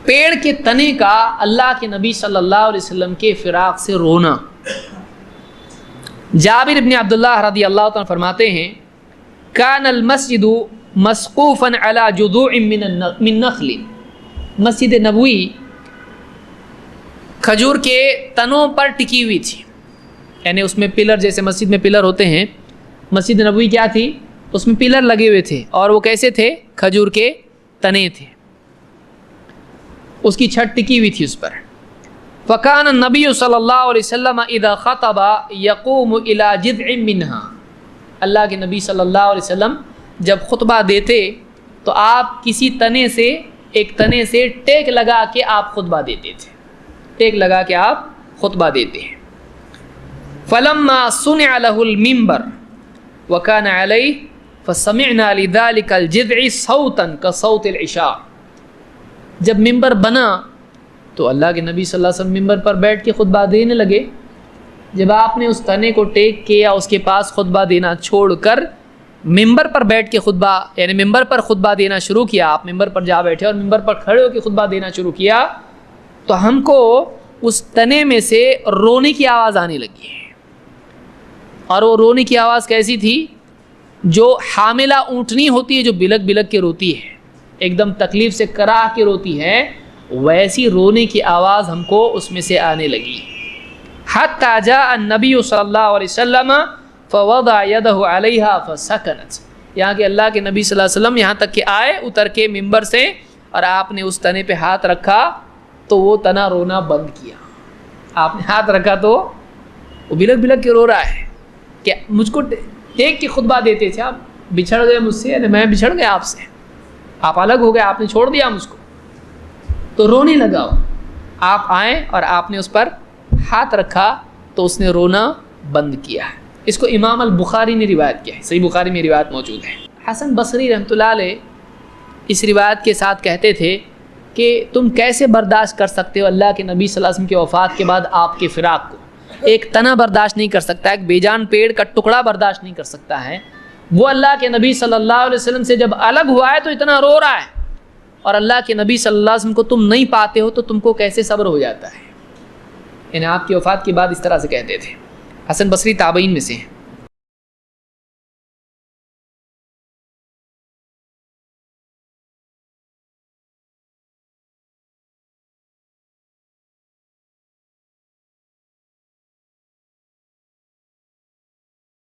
پیڑ کے تنے کا اللہ کے نبی صلی اللہ علیہ وسلم کے فراق سے رونا۔ جابر بن عبداللہ رضی اللہ عنہ فرماتے ہیں کان المسجد مسقوفا علی جذوع من نخل، مسجد نبوی کھجور کے تنوں پر ٹکی ہوئی تھی، یعنی اس میں پلر، جیسے مسجد میں پلر ہوتے ہیں، مسجد نبوی کیا تھی، اس میں پلر لگے ہوئے تھے، اور وہ کیسے تھے، کھجور کے تنے تھے، اس کی چھت ٹکی ہوئی تھی اس پر۔ فکان النبی صلی اللہ علیہ وسلم اذا خطب یقوم الی جذع منها، اللہ کے نبی صلی اللہ علیہ وسلم جب خطبہ دیتے تو آپ کسی تنے سے، ایک تنے سے ٹیک لگا کے آپ خطبہ دیتے تھے، ٹیک لگا کے آپ خطبہ دیتے ہیں۔ فلما صنع له المنبر وكان عليه فسمعنا لذلك الجذع صوتا كصوت العشاء، جب ممبر بنا تو اللہ کے نبی صلی اللہ علیہ وسلم ممبر پر بیٹھ کے خطبہ دینے لگے۔ جب آپ نے اس تنے کو ٹیک کیا، اس کے پاس خطبہ دینا چھوڑ کر ممبر پر بیٹھ کے خطبہ، یعنی ممبر پر خطبہ دینا شروع کیا، آپ ممبر پر جا بیٹھے اور ممبر پر کھڑے ہو کے خطبہ دینا شروع کیا، تو ہم کو اس تنے میں سے رونے کی آواز آنے لگی ہے۔ اور وہ رونے کی آواز کیسی تھی، جو حاملہ اونٹنی ہوتی ہے جو بلک بلک کے روتی ہے، ایک دم تکلیف سے کراہ کے روتی ہے، ویسی رونے کی آواز ہم کو اس میں سے آنے لگی۔ حتی جاء النبی صلی اللہ علیہ وسلم فوضع یدہ علیہا فسکنت، یہاں کہ اللہ کے نبی صلی اللہ علیہ وسلم یہاں تک کہ آئے اتر کے ممبر سے، اور آپ نے اس تنے پہ ہاتھ رکھا تو وہ تنا رونا بند کیا۔ آپ نے ہاتھ رکھا تو وہ بلک بلک کے رو رہا ہے کہ مجھ کو ٹیک کے خطبہ دیتے تھے، آپ بچھڑ گئے مجھ سے، یعنی میں بچھڑ گیا آپ سے، آپ الگ ہو گئے، آپ نے چھوڑ دیا مجھ کو، تو رونے لگا۔ آپ آئیں اور آپ نے اس پر ہاتھ رکھا تو اس نے رونا بند کیا۔ اس کو امام البخاری نے روایت کیا ہے، صحیح بخاری میں روایت موجود ہے۔ حسن بصری رحمۃ اللہ علیہ اس روایت کے ساتھ کہتے تھے کہ تم کیسے برداشت کر سکتے ہو اللہ کے نبی صلی اللہ علیہ وسلم کی وفات کے بعد آپ کے فراق کو، ایک تنا برداشت نہیں کر سکتا، ایک بے جان پیڑ کا ٹکڑا برداشت نہیں کر سکتا ہے، وہ اللہ کے نبی صلی اللہ علیہ وسلم سے جب الگ ہوا ہے تو اتنا رو رہا ہے، اور اللہ کے نبی صلی اللہ علیہ وسلم کو تم نہیں پاتے ہو تو تم کو کیسے صبر ہو جاتا ہے۔ یعنی آپ کی وفات کے بعد اس طرح سے کہتے تھے۔ حسن بصری تابعین میں سے ہیں۔